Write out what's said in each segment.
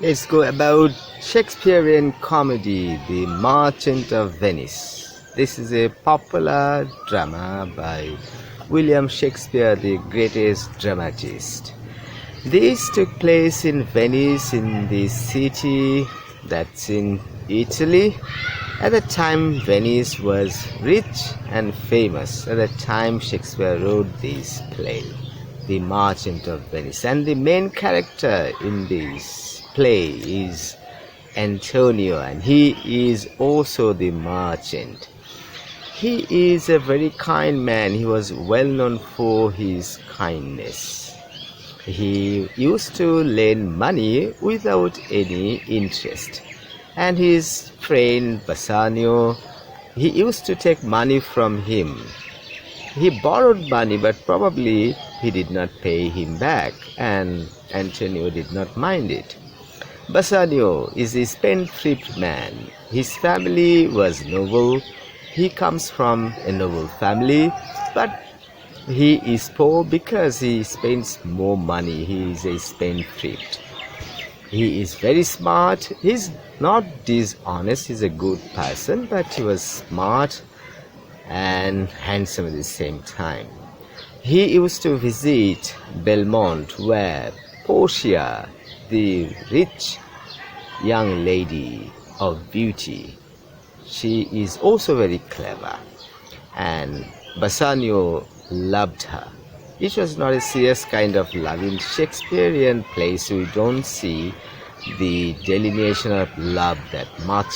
Let's go about Shakespearean comedy, The Merchant of Venice. This is a popular drama by William Shakespeare, the greatest dramatist. This took place in Venice, in the city that's in Italy. At the time, Venice was rich and famous. At the time, Shakespeare wrote this play, The Merchant of Venice. And the main character in this play is Antonio, and he is also the merchant. He is a very kind man. He was well known for his kindness. He used to lend money without any interest. And his friend Bassanio, he used to take money from him. He borrowed money, but probably he did not pay him back, and Antonio did not mind it. Bassanio is a spendthrift man. His family was noble. He comes from a noble family, but he is poor because he spends more money. He is a spendthrift. He is very smart. He's not dishonest. He's a good person, but he was smart and handsome at the same time. He used to visit Belmont, where Portia, the rich young lady of beauty, she is also very clever, and Bassanio loved her. It was not a serious kind of love. In Shakespearean plays, we don't see the delineation of love that much,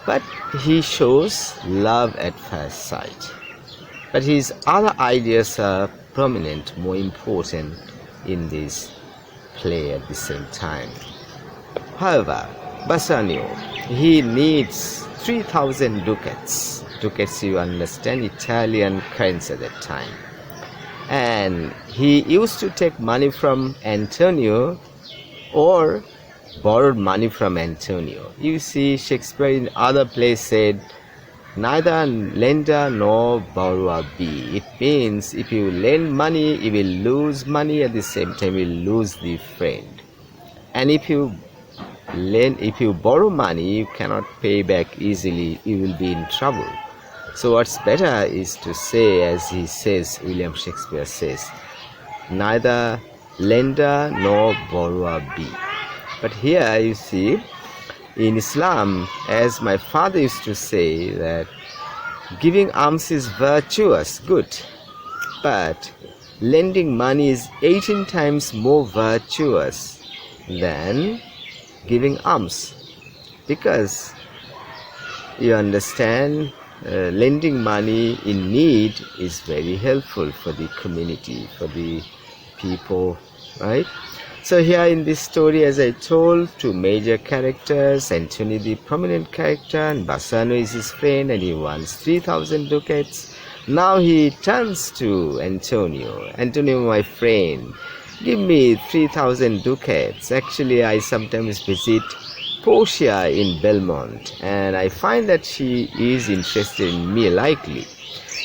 but he shows love at first sight. But his other ideas are prominent, more important in this play at the same time. However, Bassanio, he needs 3,000 ducats. Ducats, you understand, Italian currency at that time. And he used to take money from Antonio or borrowed money from Antonio. You see, Shakespeare in other plays said, neither lender nor borrower be. It means if you lend money, you will lose money, at the same time you will lose the friend. And if you borrow money, you cannot pay back easily, you will be in trouble. So what's better is to say, as he says, William Shakespeare says, neither lender nor borrower be. But here you see, in Islam, as my father used to say, that giving alms is virtuous, good, but lending money is 18 times more virtuous than giving alms, because you understand, lending money in need is very helpful for the community, for the people, right? So here in this story, as I told, two major characters, Antonio the prominent character, and Bassanio is his friend, and he wants 3,000 ducats. Now he turns to Antonio. Antonio, my friend, give me 3,000 ducats. Actually, I sometimes visit Portia in Belmont, and I find that she is interested in me, likely,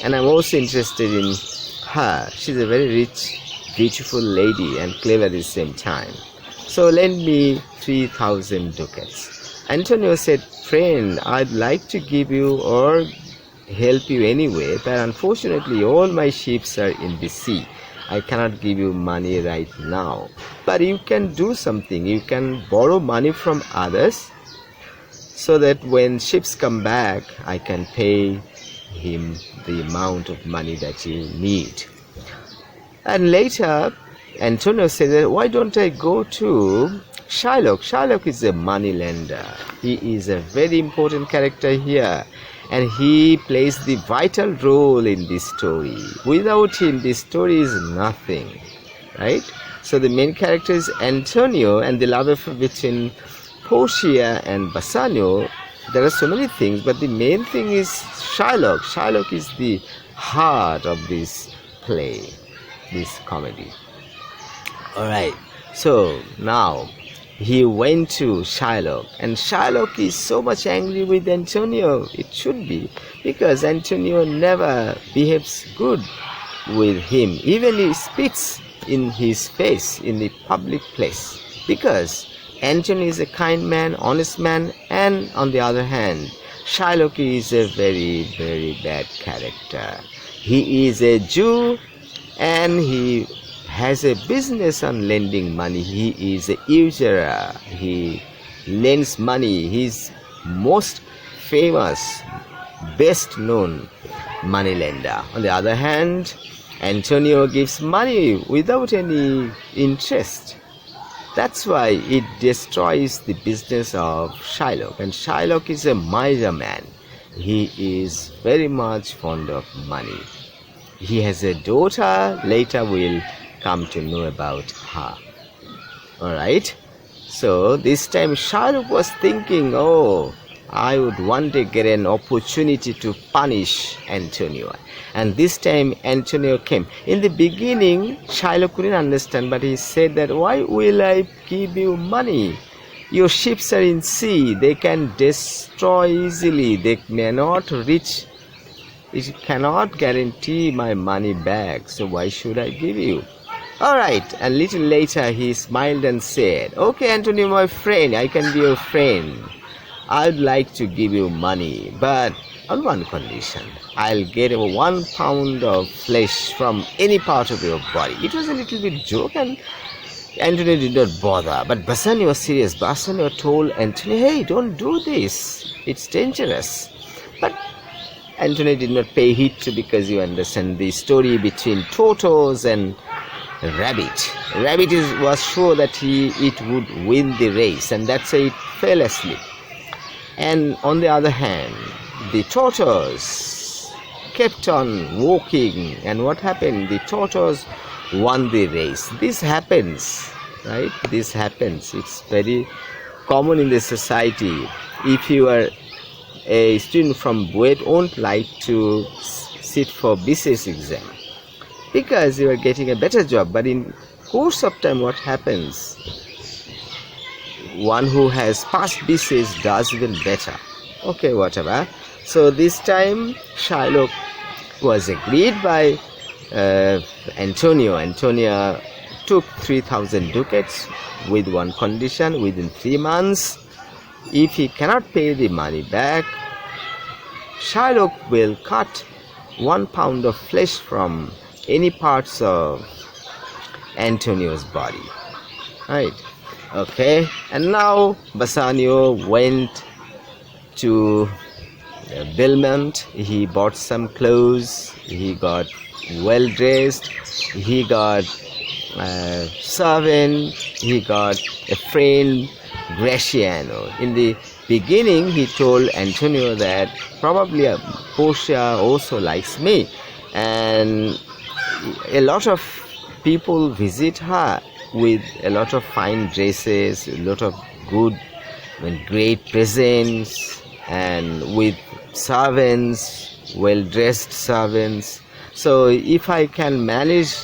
and I'm also interested in her. She's a very rich, beautiful lady and clever at the same time. So lend me 3,000 ducats. Antonio said, friend, I'd like to give you or help you anyway, but unfortunately all my ships are in the sea. I cannot give you money right now. But you can do something. You can borrow money from others so that when ships come back, I can pay him the amount of money that you need. And later, Antonio said, why don't I go to Shylock? Shylock is a money lender. He is a very important character here, and he plays the vital role in this story. Without him, this story is nothing, right? So the main character is Antonio, and the love affair between Portia and Bassanio. There are so many things, but the main thing is Shylock. Shylock is the heart of this play, this comedy. Alright, so now he went to Shylock, and Shylock is so much angry with Antonio. It should be, because Antonio never behaves good with him. Even he spits in his face in the public place, because Antonio is a kind man, honest man, and on the other hand, Shylock is a very, very bad character. He is a Jew and he has a business on lending money. He is a usurer. He lends money. He's most famous, best known money lender. On the other hand, Antonio gives money without any interest. That's why it destroys the business of Shylock. And Shylock is a miser man. He is very much fond of money. He has a daughter. Later we'll come to know about her. Alright. So this time Shylock was thinking, oh, I would one day get an opportunity to punish Antonio. And this time Antonio came. In the beginning, Shylock couldn't understand, but he said that, why will I give you money? Your ships are in sea. They can destroy easily. They may not reach. It cannot guarantee my money back. So why should I give you? Alright. And little later he smiled and said, okay, Antonio, my friend, I can be your friend. I'd like to give you money, but on one condition. I'll get 1 pound of flesh from any part of your body. It was a little bit joke and Antonio did not bother. But Bassanio was serious. Bassanio told Antonio, hey, don't do this. It's dangerous. But Antonio did not pay heed to, because you understand the story between tortoise and rabbit. Rabbit was sure that it would win the race, and that's why it fell asleep. And on the other hand, the tortoise kept on walking, and what happened? The tortoise won the race. This happens, right? This happens. It's very common in the society. If you are a student from BUET, won't like to sit for BCS exam because you are getting a better job, but in course of time what happens? One who has passed BCS does even better. Okay, whatever. So this time Shylock was agreed by Antonio. Antonio took 3,000 ducats with one condition: within 3 months, if he cannot pay the money back, Shylock will cut 1 pound of flesh from any parts of Antonio's body. Right? Okay. And now Bassanio went to Belmont. He bought some clothes. He got well dressed. He got a servant. He got a friend, Graciano. In the beginning, he told Antonio that probably Portia also likes me, and a lot of people visit her with a lot of fine dresses, a lot of good and great presents, and with servants, well dressed servants. So if I can manage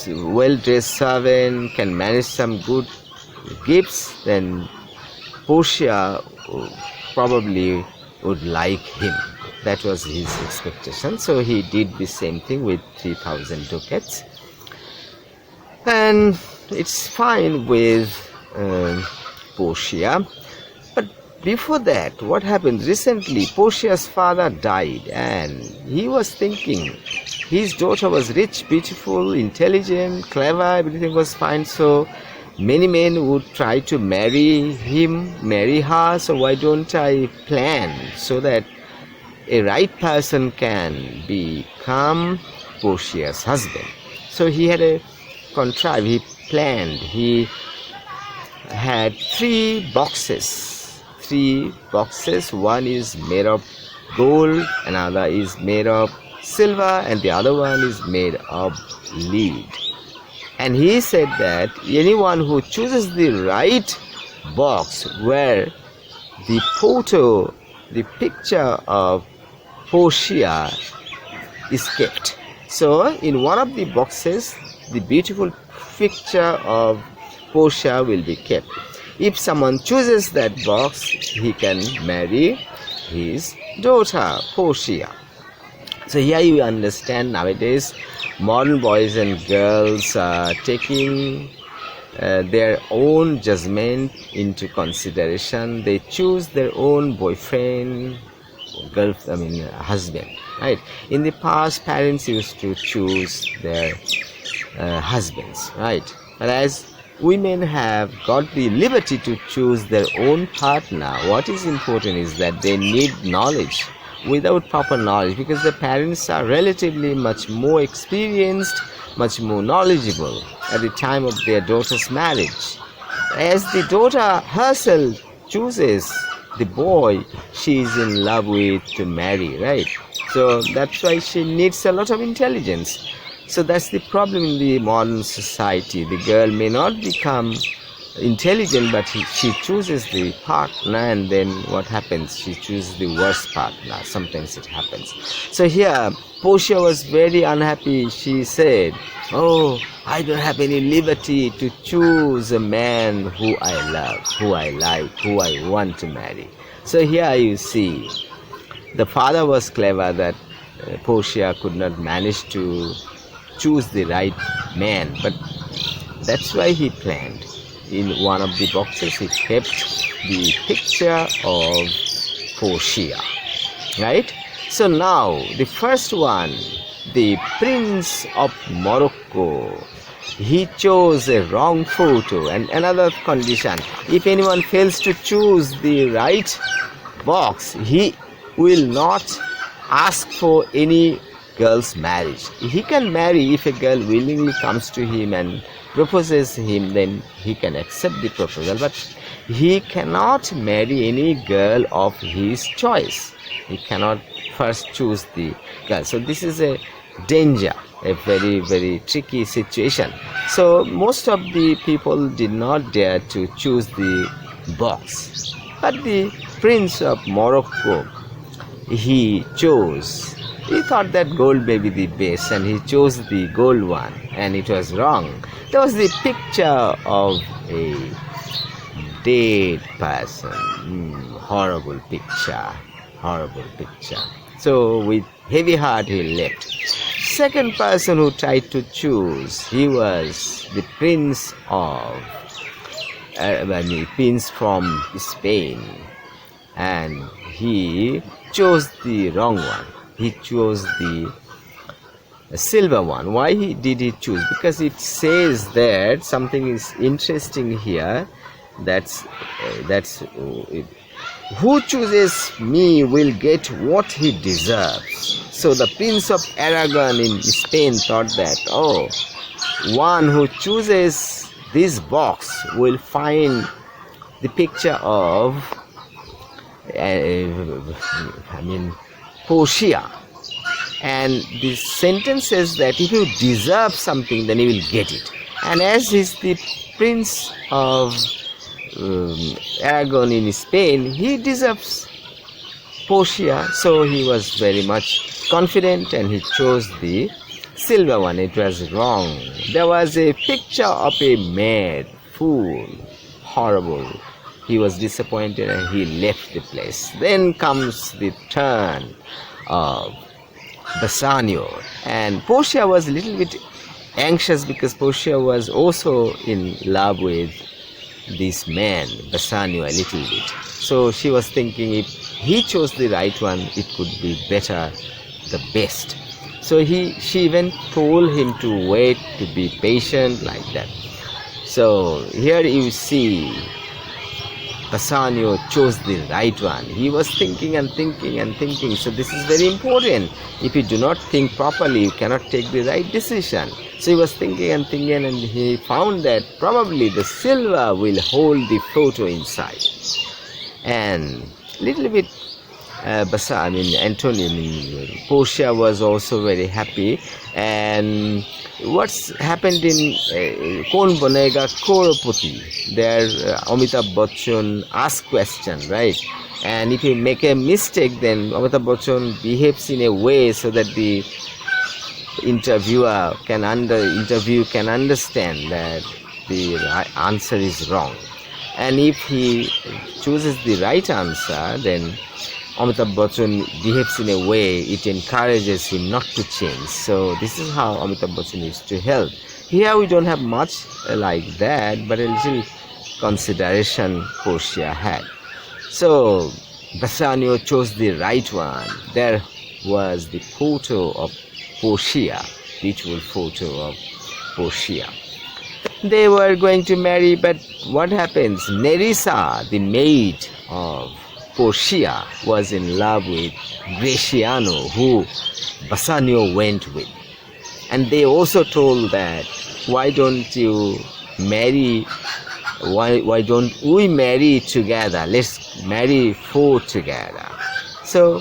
well dressed servant, can manage some good gifts, then Portia probably would like him. That was his expectation. So he did the same thing with 3,000 ducats, and it's fine with Portia. But before that, what happened? Recently Portia's father died, and he was thinking his daughter was rich, beautiful, intelligent, clever, everything was fine. So many men would try to marry her. So why don't I plan so that a right person can become Portia's husband? So he had a contrive, he planned. He had 3 boxes. One is made of gold, another is made of silver, and the other one is made of lead. And he said that anyone who chooses the right box where the photo, the picture of Portia is kept. So in one of the boxes, the beautiful picture of Portia will be kept. If someone chooses that box, he can marry his daughter, Portia. So here you understand, nowadays modern boys and girls are taking their own judgment into consideration. They choose their own boyfriend, husband, right? In the past, parents used to choose their husbands, right? Whereas women have got the liberty to choose their own partner. What is important is that they need knowledge. Without proper knowledge, because the parents are relatively much more experienced, much more knowledgeable at the time of their daughter's marriage. As the daughter herself chooses the boy she is in love with to marry, right? So that's why she needs a lot of intelligence. So that's the problem in the modern society. The girl may not become intelligent, but she chooses the partner, and then what happens? She chooses the worst partner. Sometimes it happens. So here Portia was very unhappy. She said, "Oh, I don't have any liberty to choose a man who I love, who I like, who I want to marry." So here you see the father was clever that Portia could not manage to choose the right man, but that's why he planned. In one of the boxes he kept the picture of Portia, right? So now the first one, the Prince of Morocco, he chose a wrong photo. And another condition, if anyone fails to choose the right box, he will not ask for any girl's marriage. He can marry if a girl willingly comes to him and proposes him, then he can accept the proposal, but he cannot marry any girl of his choice. He cannot first choose the girl. So this is a danger, a very, very tricky situation. So most of the people did not dare to choose the box, but the Prince of Morocco, he chose. He thought that gold may be the best, and he chose the gold one, and it was wrong. There was the picture of a dead person. Horrible picture, horrible picture. So with heavy heart he left. Second person who tried to choose, he was the Prince from Spain, and he chose the wrong one. He chose the silver one. Why did he choose? Because it says that something is interesting here. That's who chooses me will get what he deserves. So the Prince of Aragon in Spain thought that, oh, one who chooses this box will find the picture of Portia. And the sentence says that if you deserve something, then you will get it. And as he's the Prince of Aragon in Spain, he deserves Portia. So he was very much confident, and he chose the silver one. It was wrong. There was a picture of a mad fool. Horrible. He was disappointed and he left the place. Then comes the turn of Bassanio, and Portia was a little bit anxious because Portia was also in love with this man Bassanio a little bit. So she was thinking if he chose the right one, it could be better, the best. So she even told him to wait, to be patient, like that. So here you see Bassanio chose the right one. He was thinking and thinking and thinking. So this is very important. If you do not think properly, you cannot take the right decision. So he was thinking and thinking, and he found that probably the silver will hold the photo inside. And little bit Portia was also very happy. And what's happened in Kaun Banega Crorepati, there Amitabh Bachchan asked question, right? And if you make a mistake, then Amitabh Bachchan behaves in a way so that the interview can understand that the answer is wrong. And if he chooses the right answer, then Amitabh Bachchan behaves in a way it encourages him not to change. So this is how Amitabh Bachchan used to help Here we don't have much like that, but a little consideration Portia had. So Bassanio chose the right one. There was the photo of Portia, beautiful photo of Portia. They were going to marry, but what happens? Nerissa, the maid of Portia, was in love with Gratiano, who Bassanio went with. And they also told that, why don't you marry, why don't we marry together? Let's marry four together. So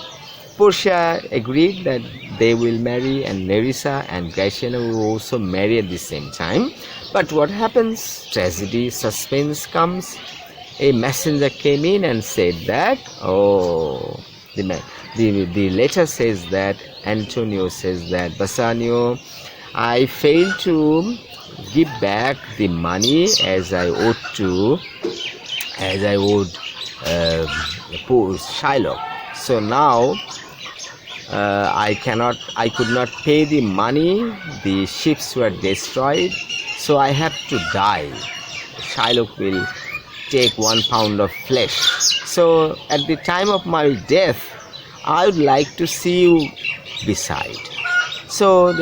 Portia agreed that they will marry, and Nerissa and Gratiano will also marry at the same time. But what happens? Tragedy, suspense comes. A messenger came in and said that, the letter says that, Antonio says that, Bassanio, I failed to give back the money as I owed poor Shylock. So now I could not pay the money. The ships were destroyed, so I have to die. Shylock will take 1 pound of flesh. So at the time of my death, I would like to see you beside. So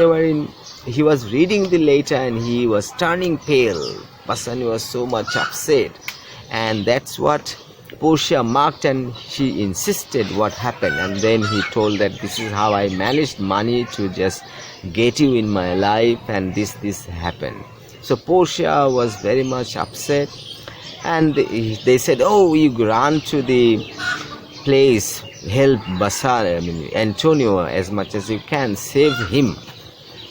he was reading the letter and he was turning pale. Bassanio was so much upset, and that's what Portia marked, and she insisted what happened. And then he told that this is how I managed money to just get you in my life, and this happened. So Portia was very much upset, and they said, oh, you run to the place, help Antonio as much as you can, save him.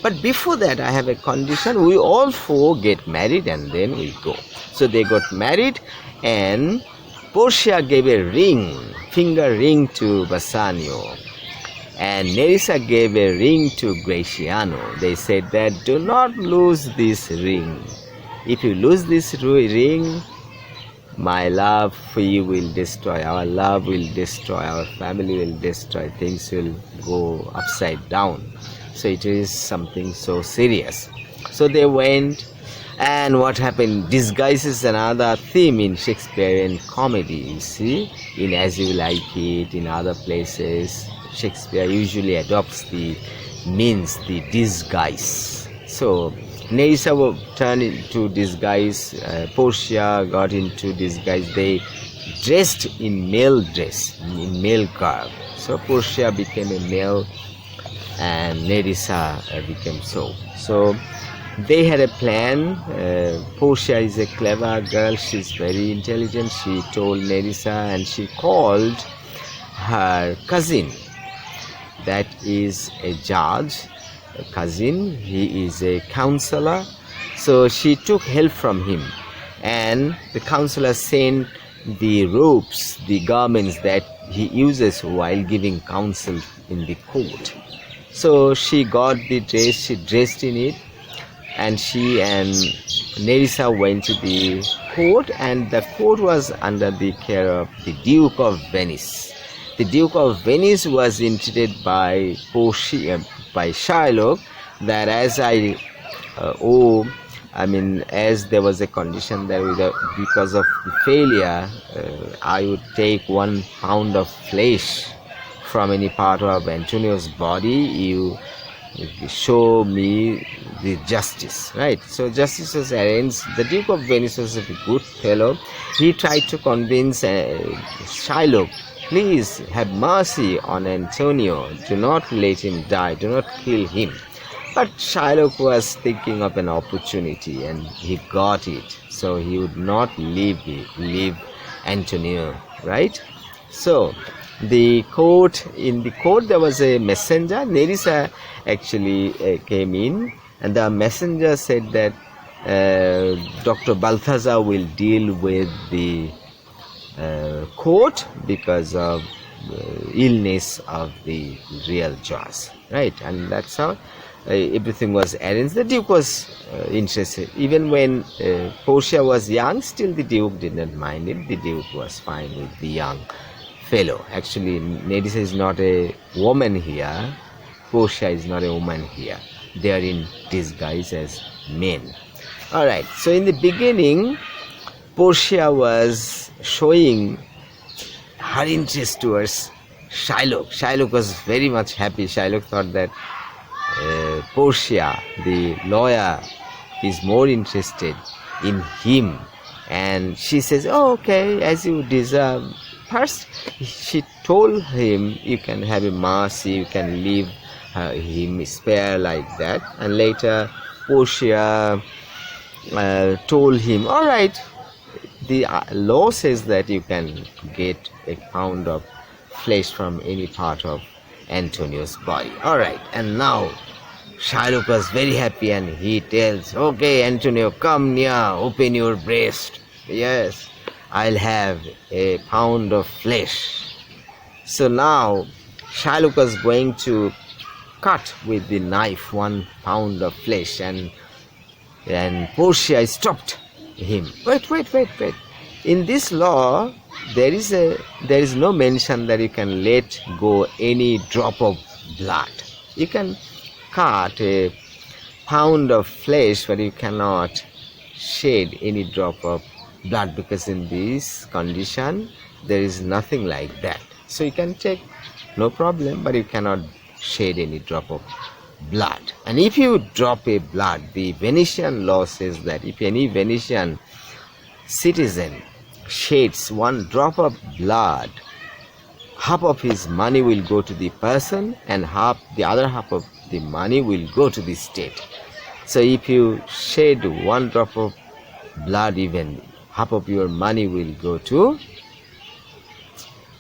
But before that, I have a condition. We all four get married and then we go. So they got married, and Portia gave a finger ring to Bassanio, and Nerissa gave a ring to Gratiano. They said that, do not lose this ring. If you lose this ring, my love for you will destroy, our love will destroy, our family will destroy, things will go upside down. So it is something so serious. So they went, and what happened? Disguise is another theme in Shakespearean comedy, you see. In As You Like It, in other places, Shakespeare usually adopts the disguise. So Nerissa turned into disguise, Portia got into disguise. They dressed in male dress, in male garb. So Portia became a male and Nerissa became so. So they had a plan. Portia is a clever girl, she's very intelligent. She told Nerissa, and she called her cousin, that is a judge, a cousin, he is a counselor. So she took help from him, and the counselor sent the robes, the garments that he uses while giving counsel in the court. So she got the dress, she dressed in it, and she and Nerissa went to the court, and the court was under the care of the Duke of Venice. The Duke of Venice was entreated by Portia, by Shylock, that as as there was a condition that because of the failure, I would take 1 pound of flesh from any part of Antonio's body, you show me the justice, right? So justice was arranged. The Duke of Venice was a good fellow. He tried to convince Shylock, please have mercy on Antonio, do not let him die, do not kill him. But Shylock was thinking of an opportunity, and he got it. So he would not leave Antonio, right? So in the court there was a messenger. Nerissa actually came in, and the messenger said that Dr. Balthazar will deal with the court because of illness of the real judge, right? And that's how everything was arranged. The Duke was interested. Even when Portia was young, still the Duke did not mind it. The Duke was fine with the young fellow. Actually, Nerissa is not a woman here. Portia is not a woman here. they are in disguise as men. Alright, so in the beginning, Portia was showing her interest towards Shylock. Shylock was very much happy. Shylock thought that Portia, the lawyer, is more interested in him. And she says, oh, okay, as you deserve. First, she told him, you can have a mercy, you can leave him spare like that. And later, Portia told him, all right, the law says that you can get a pound of flesh from any part of Antonio's body. All right, and now Shylock was very happy and he tells, okay, Antonio, come near, open your breast. Yes, I'll have a pound of flesh. So now Shylock was going to cut with the knife 1 pound of flesh, and Portia stopped him. Wait. In this law, there is no mention that you can let go any drop of blood. You can cut a pound of flesh, but you cannot shed any drop of blood, because in this condition there is nothing like that. So you can take, no problem, but you cannot shed any drop of blood. And if you drop a blood, the Venetian law says that if any Venetian citizen sheds 1 drop of blood, half of his money will go to the person and the other half of the money will go to the state. So if you shed 1 drop of blood, even half of your money will go to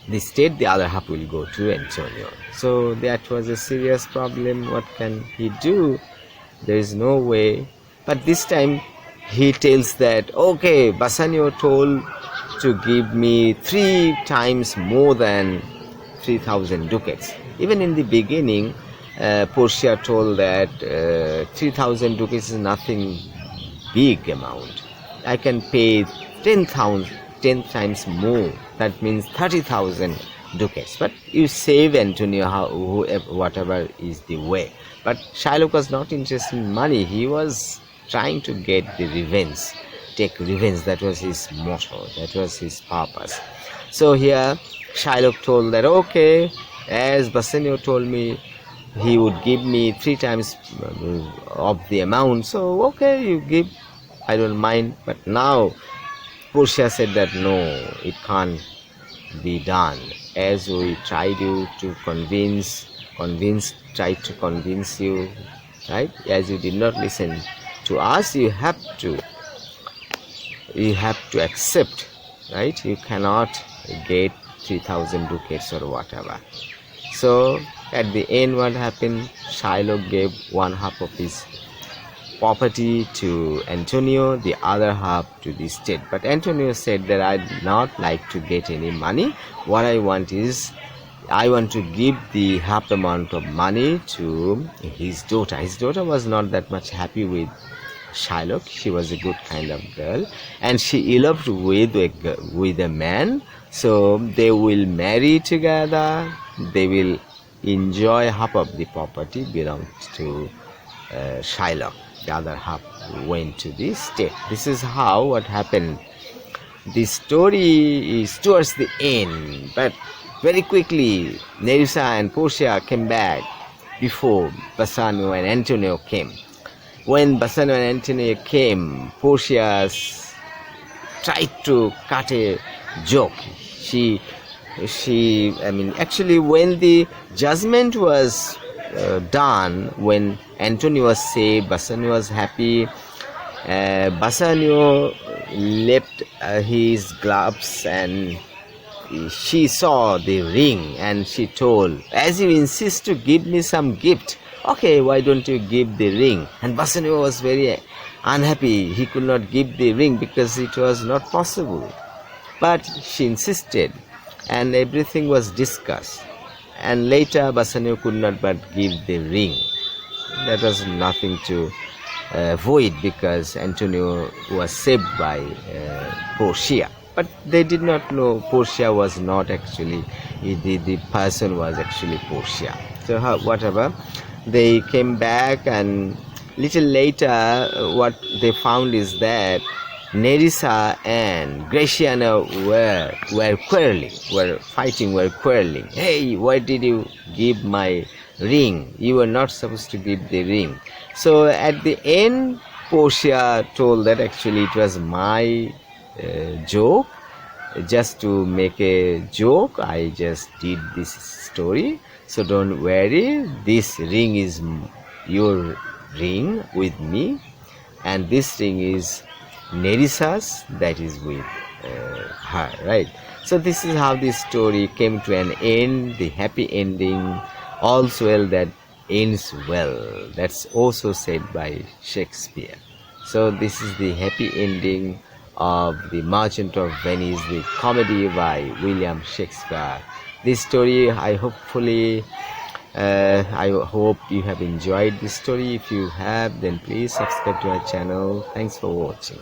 the state, the other half will go to Antonio. So that was a serious problem. What can he do? There is no way. But this time he tells that, okay, Bassanio told to give me 3 times more than 3,000 ducats. Even in the beginning, Portia told that 3,000 ducats is nothing big amount. I can pay 10 times more. That means 30,000 ducats. But you save Antonio, whatever is the way. But Shylock was not interested in money. He was trying to get the revenge, take revenge. That was his motto. That was his purpose. So here Shylock told that, okay, as Bassanio told me, he would give me 3 times of the amount. So okay, you give, I don't mind. But now Portia said that no, it can't be done. As we tried to convince you, right? As you did not listen to us, you have to accept, right? You cannot get 3,000 ducats or whatever. So at the end, what happened? Shylock gave 1/2 of his property to Antonio, the other half to the state. But Antonio said that I'd not like to get any money. What I want is, I want to give the half amount of money to his daughter. His daughter was not that much happy with Shylock. She was a good kind of girl, and she eloped with a man. So they will marry together. They will enjoy half of the property belonged to Shylock. The other half went to the state. This is how what happened. The story is towards the end, but very quickly Nerissa and Portia came back before Bassanio and Antonio came. When Bassanio and Antonio came, Portia tried to cut a joke. Actually, when the judgment was done, when Antonio was saved, Bassanio was happy. Bassanio left his gloves, and she saw the ring, and she told, as you insist to give me some gift, okay, why don't you give the ring? And Bassanio was very unhappy. He could not give the ring because it was not possible. But she insisted, and everything was discussed. And later Bassanio could not but give the ring. That was nothing to avoid, because Antonio was saved by Portia. But they did not know Portia was not actually, the person was actually Portia. So whatever. they came back, and little later what they found is that Nerissa and Graciana were quarreling, were fighting, were quarreling. Hey, why did you give my ring? You were not supposed to give the ring. So at the end, Portia told that actually it was my joke, just to make a joke. I just did this story, so don't worry. This ring is your ring with me, and this ring is Nerissa's, that is with her, right? So this is how this story came to an end, the happy ending. All's well that ends well, that's also said by Shakespeare. So this is the happy ending of The Merchant of Venice, the comedy by William Shakespeare. This story, I hope you have enjoyed this story. If you have, then please subscribe to our channel. Thanks for watching.